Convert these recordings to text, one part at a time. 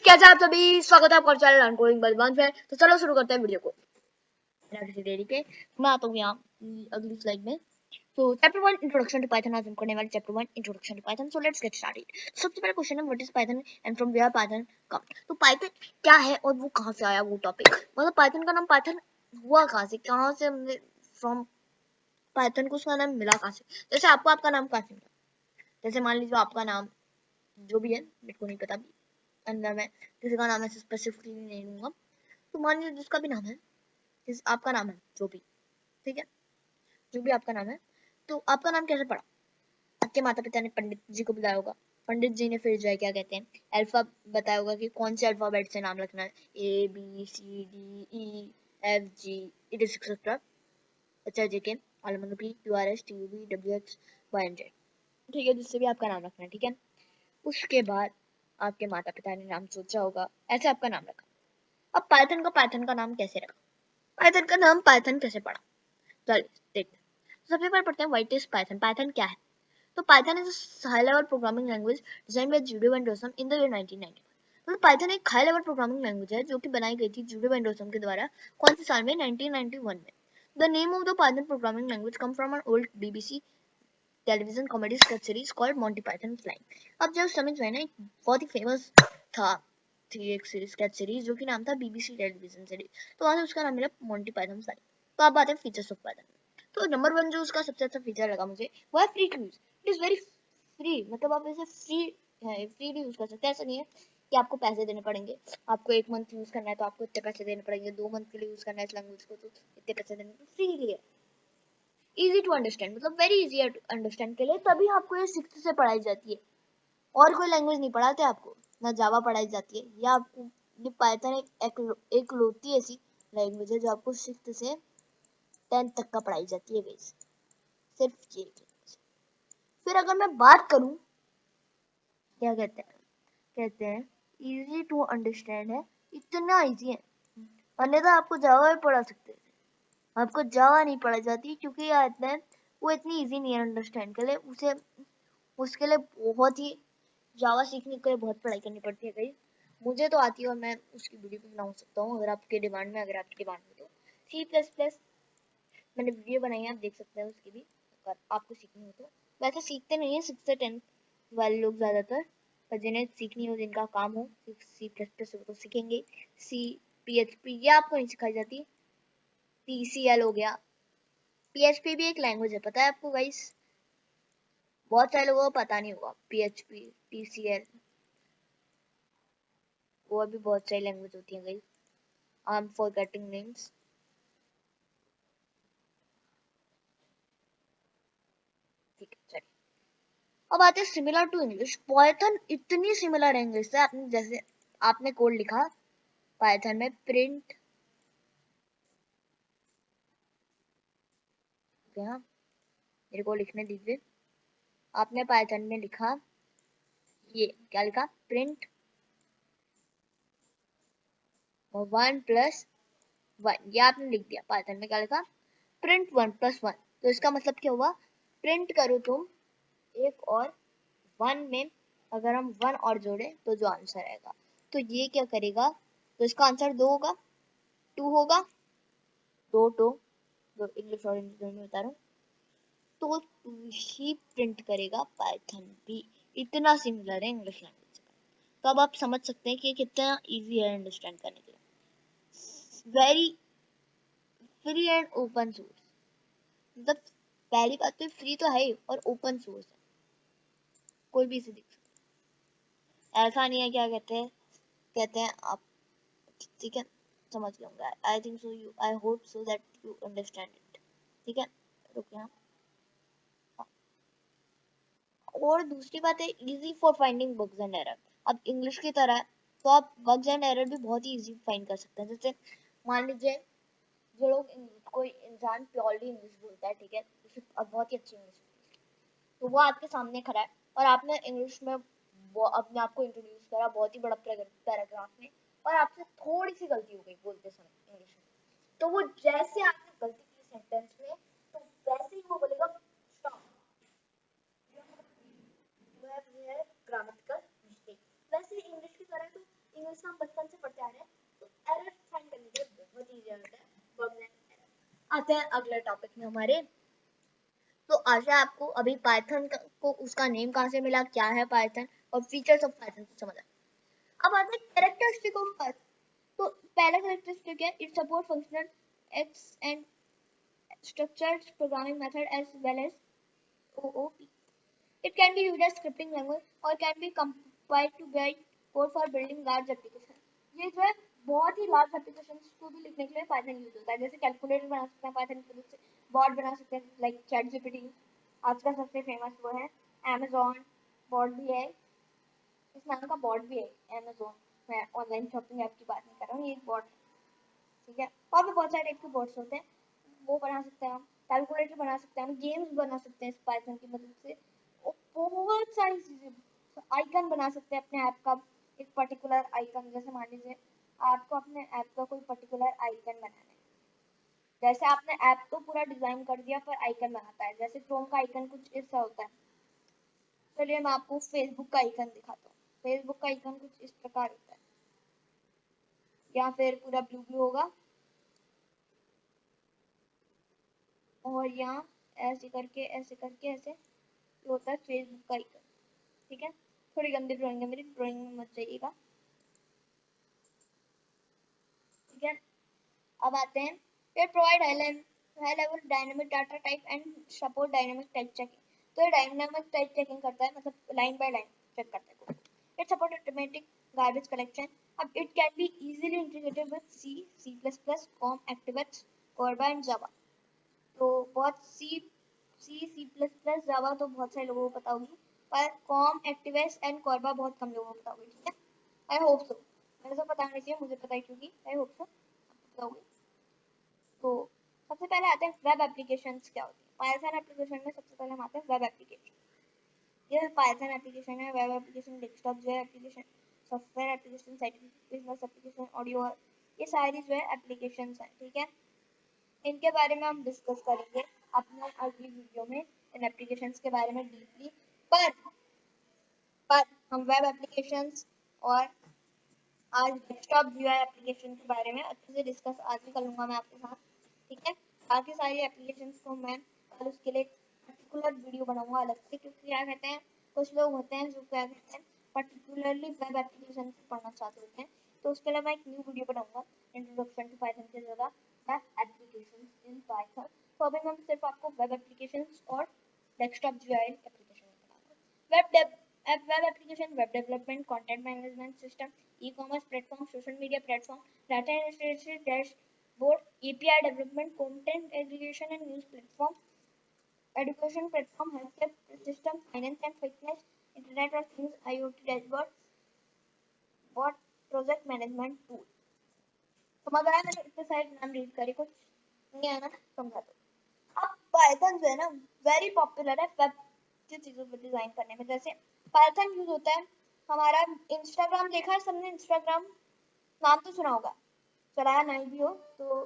कैसे आप सभी, स्वागत है आपका चैनल अनकोडिंग बलवंत में। तो चलो शुरू करते हैं वीडियो को बिना किसी देरी के। मैं आता हूँ यहाँ अगली स्लाइड में। तो चैप्टर 1 इंट्रोडक्शन टू पाइथन, आज हम करने वाले chapter 1 introduction to Python. So let's get started. सबसे पहला क्वेश्चन है what is Python and from where Python come. तो पाइथन क्या है और वो कहाँ से आया, वो टॉपिक। मतलब पाइथन का नाम पाइथन हुआ कहाँ से हमने फ्रॉम पाइथन को उसका नाम मिला कहाँ से। जैसे आपको आपका नाम कहाँ से मिला, जैसे मान लीजिए आपका नाम जो भी है, मेरे को नहीं पता, अंदर में किसी का नाम ऐसे स्पेसिफिकली नहीं लूंगा। तो मान लीजिए जिसका भी नाम है, जिस आपका नाम है जो भी, ठीक है, जो भी आपका नाम है, तो आपका नाम कैसे पड़ा। आपके माता पिता ने पंडित जी को बुलाया होगा, पंडित जी ने फिर जो है क्या कहते हैं अल्फा बताया होगा कि कौन से अल्फाबेट से नाम रखना है, A B C D E F G it is etcetera, अच्छा J K L M N O P Q R S T U V W X Y and Z, ठीक है, जिससे भी आपका नाम रखना है, ठीक है। उसके बाद आपके माता पिता ने नाम सोचा होगा, ऐसे आपका नाम रखा। अब पाइथन का नाम कैसे रखा, पाइथन का नाम पाइथन कैसे पड़ा, चलिए देखते हैं। सबसे पहले पढ़ते हैं व्हाट इज पाइथन। पाइथन क्या है। तो Python is a high level programming language designed by Guido van Rossum in the year 1991। मतलब पाइथन एक हाई लेवल प्रोग्रामिंग लैंग्वेज है जो कि बनाई गई थी जूडी वेंडरसम के द्वारा कौन से साल में, 1991 में। The name of the Python programming language come from an old BBC television comedy sketch series called Monty Python flying. अब जब समझ में ना, एक बहुत ही फेमस था, थी एक सीरीज स्केच सीरीज जो कि नाम था बीबीसी टेलीविजन सीरीज, तो वहां से उसका नाम मिला मोंटी पाइथन फ्लाइंग। तो अब बात है फीचर्स ऑफ पाइथन। तो नंबर 1 जो उसका सबसे अच्छा फीचर लगा मुझे वो है free to use. It is very free, मतलब आप इसे फ्रीली यूज कर सकते हैं। ऐसा नहीं है कि आपको पैसे देने पड़ेंगे। आपको 1 मंथ यूज करना है तो आपको इतने पैसे देने पड़ेंगे, 2 मंथ के लिए यूज करना है इस लैंग्वेज को तो इतने पैसे देने, फ्री है। इजी टू अंडरस्टैंड, मतलब वेरी इजी टू अंडरस्टैंड के लिए तभी आपको ये 6th से पढ़ाई जाती है। और कोई लैंग्वेज नहीं पढ़ाते आपको, ना जावा पढ़ाई जाती है, या आपको ये पाइथन एक लौती ऐसी लैंग्वेज है जो आपको 6th से 10th तक का पढ़ाई जाती है बेस, सिर्फ ये। फिर अगर मैं बात करूं, क्या कहते हैं इजी टू अंडरस्टैंड है, इतना इजी है। अन्यथा आपको जावा भी पढ़ा सकते हैं, आपको जावा नहीं पढ़ाई जाती क्योंकि आता है वो इतनी इजी नहीं है अंडरस्टैंड के लिए। उसे उसके लिए बहुत ही जावा सीखने के लिए बहुत पढ़ाई करनी पड़ती है कहीं। मुझे तो आती है और मैं उसकी वीडियो भी बना सकता हूँ अगर आपकी डिमांड में, तो सी प्लस प्लस मैंने वीडियो बनाई है, आप देख सकते हैं उसकी भी अगर आपको सीखनी हो तो। वैसे सीखते नहीं है 6 से 10 वाले लोग ज्यादातर, पर जिन्हें सीखनी हो, जिनका काम हो सी प्लस प्लस वो तो सीखेंगे। सी PHP ये आपको नहीं सिखाई जाती। TCL हो गया, PHP भी एक लैंग्वेज है, पता है आपको गाइस, बहुत सारे लोगों को पता नहीं होगा। PHP TCL वो भी बहुत सारी लैंग्वेज होती है guys, I am forgetting names. ठीक है चलिए, अब आते हैं सिमिलर टू इंग्लिश। पाइथन इतनी सिमिलर है इंग्लिश से, आपने जैसे आपने कोड लिखा पाइथन में प्रिंट, यहाँ मेरे को लिखने दीजिए। आपने पाइथन में लिखा, ये क्या लिखा, प्रिंट 1+1, ये आपने लिख दिया। पाइथन में क्या लिखा, प्रिंट 1+1। तो इसका मतलब क्या हुआ, प्रिंट करो तुम एक और 1 में अगर हम 1 और जोड़े तो जो आंसर आएगा, तो ये क्या करेगा, तो इसका आंसर 2 होगा, 2 होगा, दो इंग्लिश और हिंदी दोनों में बता रहा हूँ, तो 2 ही प्रिंट करेगा पाइथन भी। इतना सिमिलर है इंग्लिश लैंग्वेज का। तो अब आप समझ सकते हैं कि कितना इजी है अंडरस्टैंड करने के लिए। Very free and open source, मतलब पहली बात तो फ्री तो है ही और ओपन सोर्स है, कोई भी इसे देख सकता है। ऐसा नहीं है, क्या कहते हैं आप, ठीक है, समझ गए होंगे। I think so, you I hope so that you understand it, ठीक है। रुकिए हाँ। और दूसरी बात है easy for finding bugs and error. अब इंग्लिश की तरह है तो आप बग्स एंड एरर भी बहुत ही इजी फाइंड कर सकते हैं। जैसे मान लीजिए जो लोग कोई इंसान प्योरली इंग्लिश बोलता है, ठीक है, उसे बहुत ही अच्छी इंग्लिश, तो वो आपके सामने खड़ा है और आपने इंग्लिश में वो अपने आप को इंट्रोड्यूस करा बहुत ही बड़ा पैराग्राफ में, और आपसे थोड़ी सी गलती हो गई बोलते समय इंग्लिश में, तो वो जैसे आपने गलती की सेंटेंस में, तो वैसे ही वो बोलेगा स्टॉप, ग्रामेटिकल मिस्टेक। वैसे इंग्लिश की तरह तो इंग्लिश में हम बचपन से पढ़ते आ रहे हैं, तो एरर फाइंड करने के लिए बहुत इजी होता है बग्स एंड एरर। आते हैं अगले टॉपिक में हमारे। तो आशा आपको अभी पाइथन को उसका नेम कहाँ से मिला, क्या है पाइथन और फीचर्स ऑफ पाइथन समझ आए। अब आते हैं कैरेक्टरिस्टिक ऑफ पाइथन। तो पहला कैरेक्टरिस्टिक है it support functional x and structured programming method as well as OOP. It can be used as scripting language or can be compiled to write code for building large applications. ये जो है बहुत ही large applications को भी लिखने के लिए Python use होता है। जैसे कैलकुलेटर बना सकते हैं पाइथन की मदद से, बॉट बना सकते हैं लाइक चैट जीपीटी, आज का सबसे फेमस वो है। अमेजोन बॉट भी है, इस नाम का बॉट भी है अमेजोन। मैं ऑनलाइन शॉपिंग ऐप की बात नहीं कर रहा हूँ, ये एक बॉट है, ठीक है। और भी बहुत सारे टाइप के बॉट्स होते हैं, वो बना सकते हैं हम। कैलकुलेटर बना सकते हैं हम, गेम्स बना सकते हैं इस पाइथन की मदद से, और बहुत सारी चीजें। आइकन बना सकते हैं अपने ऐप का, एक पर्टिकुलर आइकन। जैसे मान लीजिए आपको अपने ऐप का कोई पर्टिकुलर आइकन बनाना है, जैसे आपने ऐप तो पूरा डिजाइन कर दिया पर आइकन बनाता है, जैसे क्रोम का आइकन कुछ ऐसा होता है। चलिए मैं आपको फेसबुक का आइकन दिखाता हूँ। फेसबुक का आइकन कुछ इस प्रकार होता है, या फिर पूरा ब्लू ब्लू होगा, और यहाँ ऐसे करके ऐसे होता है फेसबुक का आइकन, ठीक है। थोड़ी गंदी ड्राइंग है मेरी, ड्राइंग में मत जाइएगा, ठीक है। अब आते हैं ये provide high level dynamic data type and support dynamic type checking. तो ये डायनेमिक टाइप चेकिंग करता है, मतलब लाइन बाय लाइन चेक करता है। It support automatic garbage collection. अब it can be easily integrated with C, C++, COM, ActiveX, CORBA and Java. तो बहुत C++, जावा तो बहुत सारे लोगों को पता होगी, पर कॉम, एक्टिवेक्स एंड कोरबा बहुत कम लोगों को पता होगी, ठीक है। आई होप सो, मेरे को पता नहीं चाहिए, मुझे पता है क्योंकि आई होप सो आपको पता होगी। तो सबसे पहले आते हैं वेब एप्लीकेशंस क्या होती है। पाइथन एप्लीकेशन में सबसे पहले हम आते हैं वेब एप्लीकेशन। ये पाइथन एप्लीकेशन है, वेब एप्लीकेशन, डेस्कटॉप जो है application, software application, scientific business application, audio, ये सारी जो है एप्लीकेशंस हैं, ठीक है। इनके बारे में हम डिस्कस करेंगे अपने अगली वीडियो में, इन एप्लीकेशंस के बारे में डीपली। पर पर हम वेब एप्लीकेशंस और आज डेस्कटॉप यूआई एप्लीकेशन के बारे में अच्छे से डिस्कस आज भी कर लूंगा मैं आपके साथ, ठीक है। बाकी सारी एप्लीकेशंस को मैं कल उसके लिए पर्टिकुलर वीडियो बनाऊंगा अलग से, क्योंकि क्या कहते हैं कुछ लोग होते हैं जो क्या कहते हैं पर्टिकुलरली वेब एप्लीकेशन पढ़ना चाहते होते हैं, तो उसके लिए मैं एक न्यू वीडियो बनाऊंगा इंट्रोडक्शन टू पाइथन की जगह वेब एप्लीकेशंस इन पाइथन। तो अभी मैं सिर्फ आपको वेब एप्लीकेशंस और डेस्कटॉप यूआई एप्लीकेशन बताऊंगा। Web application, web development, content management system, ecommerce platform, social media platform, data analysis dashboard, API development, content aggregation and news platform, education platform, healthcare system, finance and fitness, internet of things, IoT dashboard, bot, project management tool. समझ आया? मैंने इतने सारे नाम read करे, कुछ नहीं आया ना, समझा दो। अब पाइथन जो है ना वेरी पॉपुलर है वेब की चीजों को डिजाइन करने में। जैसे पाइथन यूज होता है हमारा, इंस्टाग्राम देखा है सबने, इंस्टाग्राम नाम तो सुना होगा, चलाया नहीं भी हो तो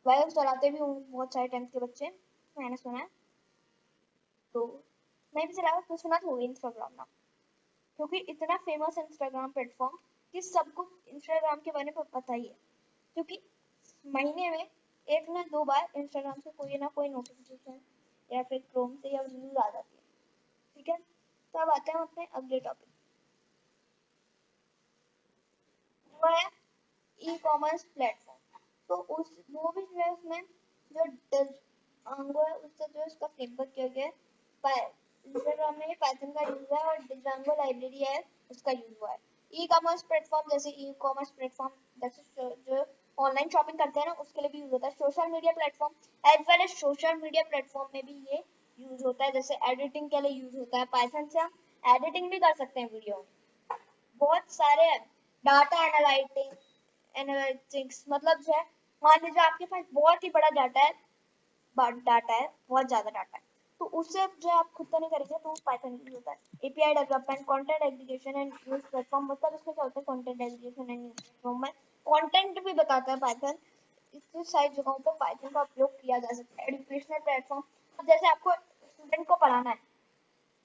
वह चलाते भी हूँ बहुत सारे टेंथ के बच्चे, मैंने सुना है। तो नहीं भी चलाया तो सुना तो होगा इंस्टाग्राम नाम, क्योंकि इतना फेमस है इंस्टाग्राम प्लेटफॉर्म कि सबको इंस्टाग्राम के बारे में पता ही है, क्योंकि महीने में एक ना दो बार इंस्टाग्राम से कोई ना कोई नोटिफिकेशन या फिर क्रोम से या न्यूज आ जाती है, ठीक है। तो अब आते हैं अपने अगले टॉपिक, वो है ई कॉमर्स प्लेटफॉर्म। तो उस वो भी जो है उसमें जो डिजांगो है उससे जो इसका फ्रेमवर्क किया गया है, इंस्टाग्राम में पाइथन का यूज है और डिजांगो लाइब्रेरी है उसका यूज हुआ है। ई कॉमर्स प्लेटफॉर्म जैसे ई कॉमर्स प्लेटफॉर्म जैसे जो ऑनलाइन शॉपिंग करते हैं ना उसके लिए भी यूज होता है। Social media platform as well as social media platform में भी ये यूज होता है, जैसे एडिटिंग के लिए यूज होता है। पाइथन से हम एडिटिंग भी कर सकते हैं वीडियो में, बहुत सारे डाटा एनालिटिक्स, मतलब जो है मान लीजिए आपके पास बहुत ही बड़ा डाटा है, बहुत ज्यादा डाटा है, तो उससे जो आप खुद तो नहीं करेंगे तो पाइथन यूज होता है। API development, content aggregation and news platform, मतलब इसमें क्या होता है content aggregation and news platform में कंटेंट भी बताता है पाइथन। इतनी सारी जगहों पर पाइथन का उपयोग किया जा सकता है। एजुकेशनल प्लेटफॉर्म, जैसे आपको स्टूडेंट को पढ़ाना है,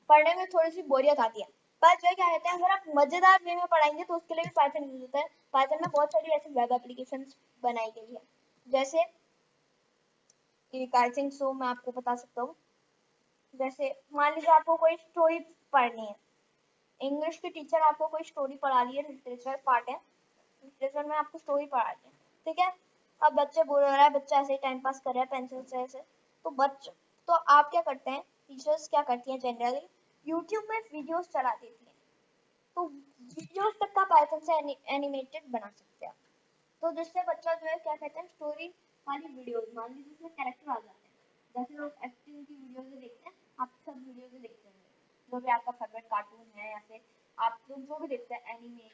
पढ़ने में थोड़ी सी बोरियत आती है, पर जो क्या कहते हैं, अगर आप मजेदार वे में पढ़ाएंगे तो उसके लिए भी पाइथन यूज होता है। पाइथन में बहुत सारी ऐसी वेब एप्लीकेशंस बनाई गई है, जैसे एक आई थिंक सो मैं आपको बता सकता हूँ। जैसे मान लीजिए आपको कोई स्टोरी पढ़नी है, इंग्लिश की टीचर आपको कोई स्टोरी पढ़ा रही है, लिटरेचर पार्ट है, लिटरेचर में आपको स्टोरी पढ़ा रही है, ठीक है। अब बच्चे बोल रहा है, बच्चा ऐसे ही टाइम पास कर रहा है पेंसिल से ऐसे, तो बच्चे तो आप क्या करते हैं, टीचर्स क्या करती हैं जनरली, यूट्यूब में वीडियोस चला देती हैं, तो वीडियोस तक का पाइथन से एनिमेटेड बना सकते हैं। तो जिससे बच्चा जो है क्या कहते हैं, स्टोरी वाली वीडियोस, मान लीजिए उसमें कैरेक्टर आ जाते हैं, जैसे लोग एक्टिंग की वीडियोस देखते हैं, आप सब वीडियोस देखते होंगे, जो भी आपका फेवरेट कार्टून है या फिर आप लोग जो भी देखते हैं एनिमे,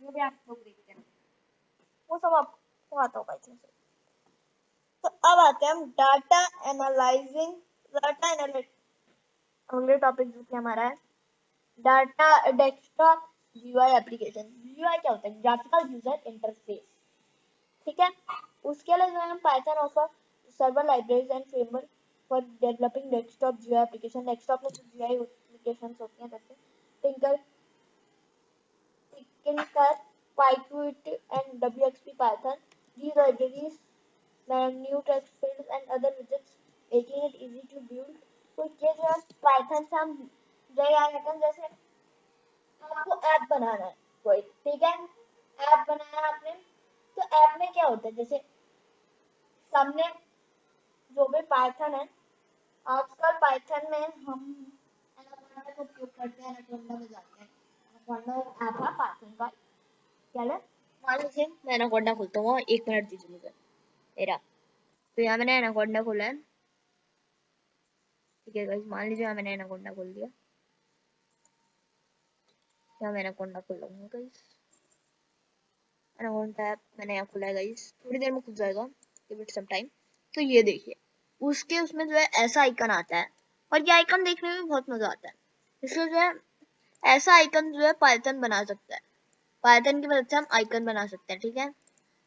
जो भी आप लोग देखते हैं वो सब आपको आता होगा इसमें से। तो अब आते हैं हम डाटा एनालाइजिंग, डाटा एनालिटिक्स, अगले टॉपिक जो कि हमारा है data desktop GUI application. GUI क्या होता है, ग्राफिकल यूजर इंटरफेस, ठीक है। उसके लिए जो है हम Python offer server libraries and framework for developing desktop GUI application. Desktop में जो जीयूआई एप्लीकेशंस होती हैं जैसे tinker, tinker, PyQt and WXP Python, these libraries new text fields and other widgets making it easy to build। तो ये जो है Python से हम जो याद रखते हैं, जैसे आपको ऐप बनाना है कोई, ठीक है, ऐप बनाया आपने, तो ऐप में क्या होता है, जैसे सामने जो भी पाइथन है, आजकल पाइथन में हम एनाकोंडा का उपयोग करते हैं, एनाकोंडा में जाते हैं, एनाकोंडा ऐप है पाइथन का, क्या है, मान लीजिए मैं एनाकोंडा खोलता हूँ, 1 मिनट दीजिए मुझे मेरा। तो यहाँ मैंने एनाकोंडा खोला है, ठीक है गाइस, मान लीजिए मैंने एनाकोंडा खोल दिया, यहाँ मैंने एनाकोंडा खोल लूंगा गाइस, एनाकोंडा ऐप मैंने यहाँ खोला है गाइस, थोड़ी देर में खुल जाएगा, गिव इट सम टाइम। तो ये देखिए उसके उसमें जो है ऐसा आइकन आता है, और ये आइकन देखने में बहुत मजा आता है, इसलिए जो है ऐसा आइकन जो है पाइथन बना सकता है, पाइथन की मदद से हम आइकन बना सकते हैं, ठीक है।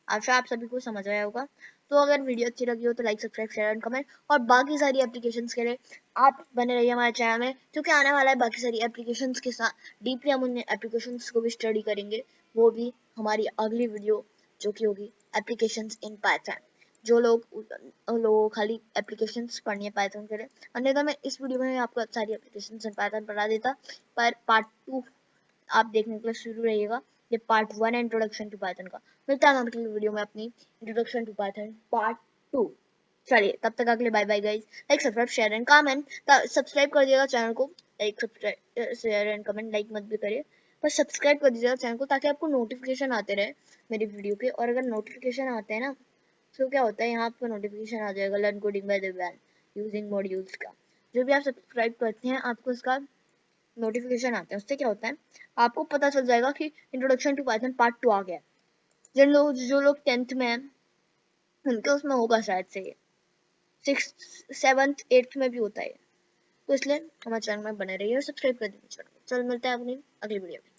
आशा आप सभी को समझ आया होगा। तो अगर वीडियो अच्छी लगी हो तो like, subscribe, share and comment, और बाकी सारी एप्लीकेशंस के लिए आप बने रहिए हमारे चैनल में, क्योंकि आने वाला है बाकी सारी एप्लीकेशंस के साथ डीपली हम उन एप्लीकेशंस को भी स्टडी करेंगे, वो भी हमारी अगली वीडियो जो कि होगी एप्लीकेशंस इन पाइथन। जो लोगों को खाली एप्लीकेशंस पढ़नी है पाइथन के लिए, अन्यथा मैं इस वीडियो में आपको सारी एप्लीकेशंस इन पाइथन पढ़ा देता, पर पार्ट 2 आप देखने के लिए शुरू रहिएगा। ये पार्ट 1 है इंट्रोडक्शन टू पाइथन का। मिलता है अगली वीडियो में अपनी इंट्रोडक्शन टू पाइथन पार्ट 2। चलिए तब तक अगले bye bye guys. Like, subscribe, share and comment. Subscribe कर दिएगा चैनल को, like, subscribe, share and comment, like मत भी करिए, बस सब्सक्राइब कर दीजिएगा चैनल को, ताकि आपको नोटिफिकेशन आते रहे मेरी वीडियो के। और अगर नोटिफिकेशन आते हैं ना, तो क्या होता है, यहाँ आपको नोटिफिकेशन आ जाएगा learn coding by Divyansh using modules का। जो भी आप सब्सक्राइब करते हैं आपको उसका नोटिफिकेशन आता है, उससे क्या होता है आपको पता चल जाएगा कि इंट्रोडक्शन टू पाइथन पार्ट 2 आ गया। जो लोग 10th में हैं उनके उसमें होगा शायद से, ये 6th 7th 8th में भी होता है, तो इसलिए हमारे चैनल में बने रहिए और सब्सक्राइब कर दीजिए। चलो मिलते हैं अपनी अगली वीडियो में।